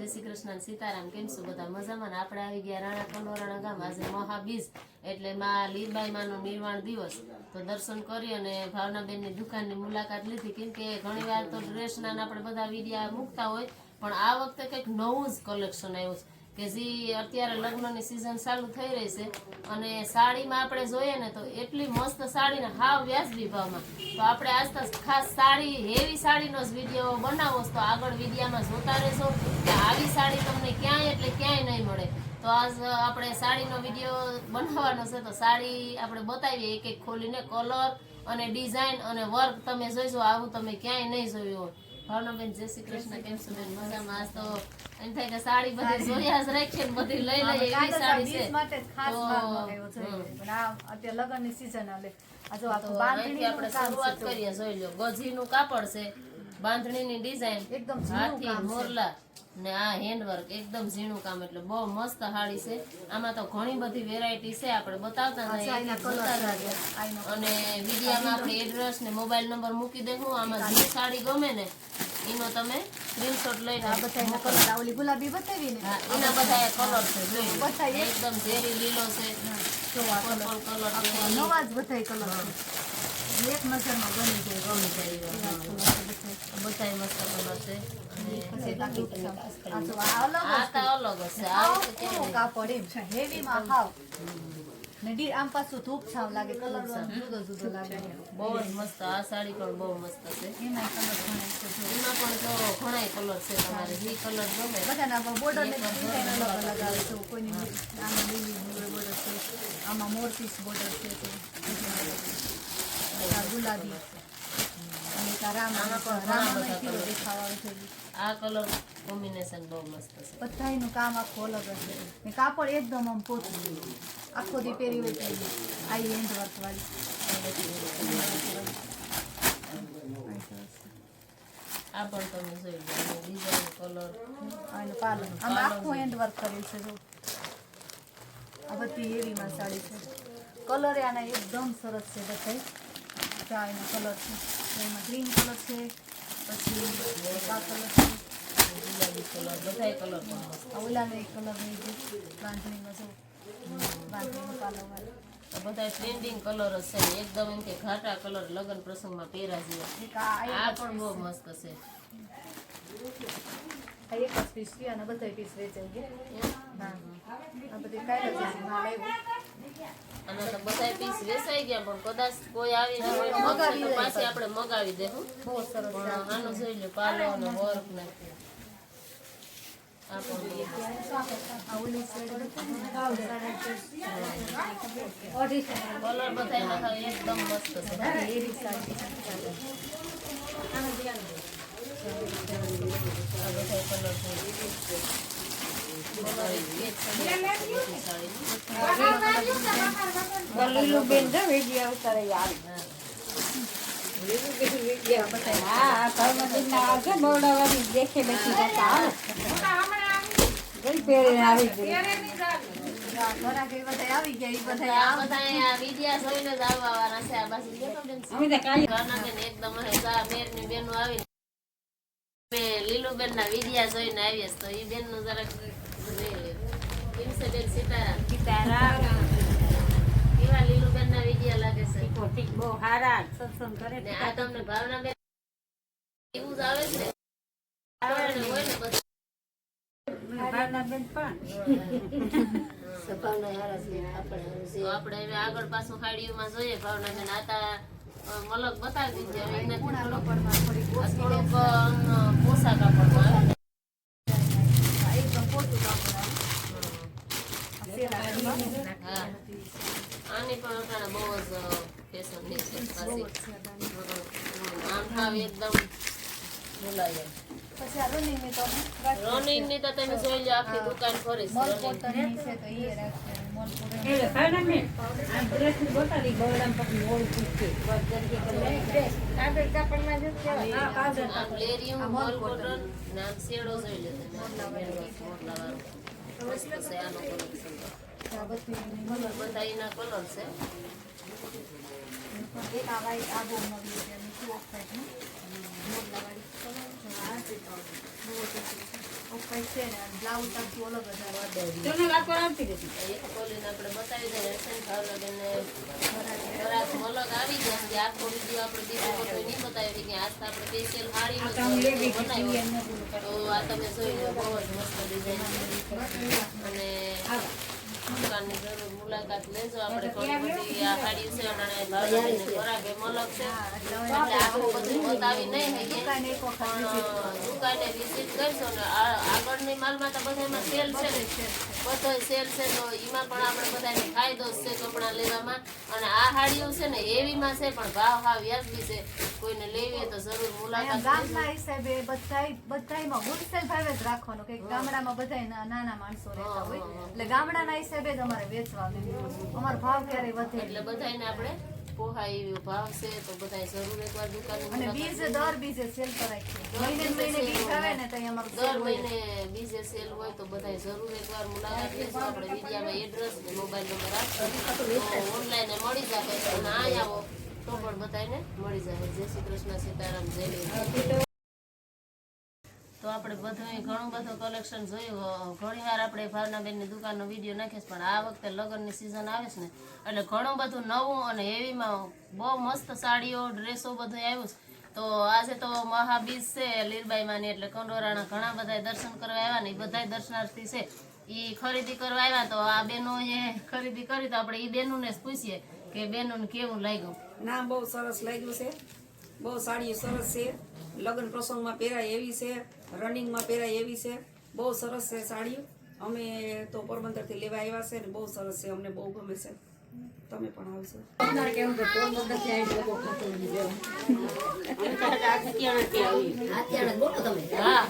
जय श्री कृष्ण सीताराम केम छो बधा मजामां ने આપણે આવી ગયા રાણા કંડોરાણા ગામ આજે મહાબીજ એટલે માં લીરબાઈ માનો નિર્વાણ દિવસ તો દર્શન કરી અને ભાવનાબેનની દુકાનની મુલાકાત લીધી કેમ કે ઘણીવાર તો ડ્રેસના આપણે બધા વિડિયા મૂકતા હોય પણ આ વખતે કંઈક નવું જ કલેક્શન આવ્યું છે કે જે અત્યારે લગ્નની સીઝન ચાલુ થઈ રહી છે અને સાડીમાં આપણે જોઈએ ને તો એટલી મસ્ત સાડીને હાવ વ્યાજબી ભાવમાં તો આપણે આજ ખાસ સાડી હેવી સાડીનો જ વિડીયો બનાવો તો આગળ વિડીયામાં જોતા રહેશો કે આવી સાડી તમને ક્યાંય એટલે ક્યાંય નહીં મળે તો આજ આપણે સાડીનો વિડીયો બનાવવાનો છે તો સાડી આપણે બતાવીએ એક એક ખોલીને કલર અને ડિઝાઇન અને વર્ક તમે જોઈજો આવું તમે ક્યાંય નહીં જોયું હોય ભાવનાબેન જય શ્રી કૃષ્ણ કેમ છો બેન મજામાં આજ તો એમ થાય કે સાડી બધી જોયા જ રાખીએ ને બધી લઈ લઈએ એવી સાડી છે માટે ખાસ માંગવાયો છે પણ આ અત્યારે લગનની સીઝન આલે આ જો આખું બાંધણીનું આપણે શરૂઆત કરીએ જોઈ લો ગજીનું કાપડ છે બાંધણીની ડિઝાઇન એકદમ હાથી મોરલા ને આ હેન્ડવર્ક એકદમ ઝીણું કામ એટલે બહુ મસ્ત સાડી છે આમાં તો ઘણી બધી વેરાયટી છે આપણે બતાવતા અને વિડીયામાં આપણે એડ્રેસ ને મોબાઈલ નંબર મૂકી દેવું આમાં જે સાડી ગમે ને એનો તમે સ્ક્રીનશોટ લઈને આ બધા કલર આવલી ગુલાબી બતાવી ને એના બધા કલર છે જોઈ બતાવી એકદમ ઝેરી લીલો છે જો આ પર્પલ કલર નવા જ બધા કલર છે એક નજરમાં ગમી જાય બધા મસ્ત કલર છે કાપડ એમ છે હેવીમાં હાવ ને આમ પાછું ધૂપ છાવ લાગે કલર જુદો જુદો લાગે બહુ જ મસ્ત આ સાડી પણ બહુ મસ્ત છે એમાં કલર ઘણા છે એમાં પણ જો ઘણા કલર છે તમારે જે કલર ગમે બધાના બોર્ડર ને ડિઝાઇન અલગ અલગ આવે છે કોઈની આમાં લીલી બોર્ડર છે આમાં મોરપીસ બોર્ડર છે ગુલાબી અને આ કલર કોમ્બિનેશન બહુ મસ્ત છે બધાયનું કામ આખું અલગ હશે ને કાપડ એકદમ આમ પોતું આખો દી પહેરી હોય તો આઈ હેન્ડ વર્ક વાળી આ પણ તમે જોઈ લો ડિઝાઇન કલર અને પાલન આમ આખું હેન્ડ વર્ક કરેલ છે જો આ બધી હેવીમાં સાડી છે કલર આના એકદમ સરસ છે બધાય ચા એનો કલર છે એમાં ગ્રીન કલર છે પછી આ કલર છે ગુલાબી કલર બધા કલર પણ મસ્ત ઓલાનો એક કલર નહીં છે બાંધણીમાં જો બાંધણીનું પાલવવાળું બધા ટ્રેન્ડિંગ કલર જ છે એકદમ એમ કે ઘાટા કલર લગ્ન પ્રસંગમાં પહેરા જેવા આ પણ બહુ મસ્ત છે આ એક જ પીસ છે અને બધા પીસ વેચાઈ ગયા આ બધી કાંઈ નથી માલ આવ્યો અને તો બધા પીસ વેચાઈ ગયા પણ કદાચ કોઈ આવી ન હોય તો પાછી આપણે મગાવી દેવું બહુ સરસ આનું જોઈ લો પાલો અને વર્ક ને આ પણ આ ઓલી સાઈડ કલર બધા એમાં એકદમ મસ્ત છે એવી સાડી આ બધા કલર આવી ગયા વિડિયા જોઈને જ આવવાના છે આ બાજુ એકદમ મેરની બેનો આવી લીલુબેન ના વિડિયા જોઈને આવીએ તો એ બેન નું જરાક કેમ છે બેન સીતારામ કેવા લીલુબેન ના વિડિયા લાગે છે બહુ સારા સત્સંગ કરે ને આ તમને ભાવનાબેન એવું જ આવે છે હોય ને બધું ભાવનાબેન પણ આપણે હવે આગળ પાછું ખાડીઓમાં જોઈએ ભાવનાબેન આતા મલક બતાવી દીધી હવે થોડુંક પોશાક કાપડમાં આની પણ અટાણે બહુ જ ફેશન ની છે આમ થાવ એકદમ મુલાયમ પછી આ રનિંગ ની તો તમે જોઈ લો આખી દુકાન ફરી બધા એના કલર છે એક આ વાઈટ આ બહુ નવી છે અને ટુ ઓફ સાઈડ નું મોરલા વાળી બહુ ઉપર છે ને બ્લાઉઝ આખું અલગ જ આવે. એક ખોલીને આપણે બતાવી દઈએ છે ને ભાવનાબેનને ઘરાક અલગ આવી ગયા છે. આખો વિડીયો આપણે બીજો બધો નહીં બતાવી કે આજ તો આપણે સ્પેશિયલ હાડીનો બનાવ્યો. તો આ તમે જોઈ લો, બહુ જ મસ્ત ડિઝાઇન અને દુકાનની જરૂર મુલાકાત લેજો. આપણે ઘણી બધી આ હાડી છે અને ભાવનાબેનને ઘરાક એમ અલગ છે એટલે આખું બધું બતાવી નહીં શકીએ. દુકાને એક વખત પણ દુકાને વિઝિટ કરશો ને આગળની માલમાં તો બધામાં સેલ છે ને, બધોય સેલ છે તો એમાં પણ આપણે બધાને ફાયદો જ છે કપડાં લેવામાં. અને આ હાડીઓ છે ને એવીમાં છે પણ ભાવ હાવ વ્યાજબી છે. કોઈને લેવી હોય તો જરૂર મુલાકાત લેજો. ગામના હિસાબે બધાયમાં હોલસેલ ભાવે જ રાખવાનો કે ગામડામાં બધાય નાના માણસો રહેતા હોય એટલે ગામડાના હિસાબે જ અમારે વેચવા અમારો ભાવ ક્યારેય વધે એટલે બધાને આપણે પોહાય એવો ભાવ છે તો બધાય જરૂર એકવાર દુકાનની અને મુલાકાત બીજ દર બીજે સેલ કરાય છે મહિને બીજ આવે ને તો અમારું દર મહિને બીજે સેલ હોય તો બધાય જરૂર એકવાર મુલાકાત લેજો. આપણે વિડીયામાં એડ્રેસ ને મોબાઈલ નંબર આપશું તો ઓનલાઈન મળી જાય અને અહીં આવો તો પણ બધાને મળી જાય. જય શ્રી કૃષ્ણ, સીતારામ, જય હિન્દ. તો આપણે બધું ઘણું બધું કલેક્શન જોયું. ઘણી વાર આપણે ભાવનાબેનની દુકાનનો વિડીયો નાખીશ પણ આ વખતે લગ્નની સિઝન આવે છે ને એટલે ઘણું બધું નવું અને એવીમાં બહુ મસ્ત સાડીઓ ડ્રેસો બધું આવ્યું છે. તો આજે તો મહાબીજ છે લીરબાઈમાંની એટલે કંડોરાના ઘણા બધા દર્શન કરવા આવ્યા ને એ બધા દર્શનાર્થી છે એ ખરીદી કરવા આવ્યા. તો આ બહેનોએ ખરીદી કરી તો આપણે એ બહેનોને જ પૂછીએ કે બહેનોને કેવું લાગ્યું. ના બહુ સરસ લાગ્યું છે, બહુ સાડી સરસ છે, લગ્ન પ્રસંગમાં પહેરાય એવી છે, રનિંગમાં પહેરાય એવી છે, બહુ સરસ છે સાડી. અમે તો પોરબંદરથી લેવા આવ્યા છે ને બહુ સરસ છે, અમને બહુ ગમે છે. તમે પણ આવશો. હા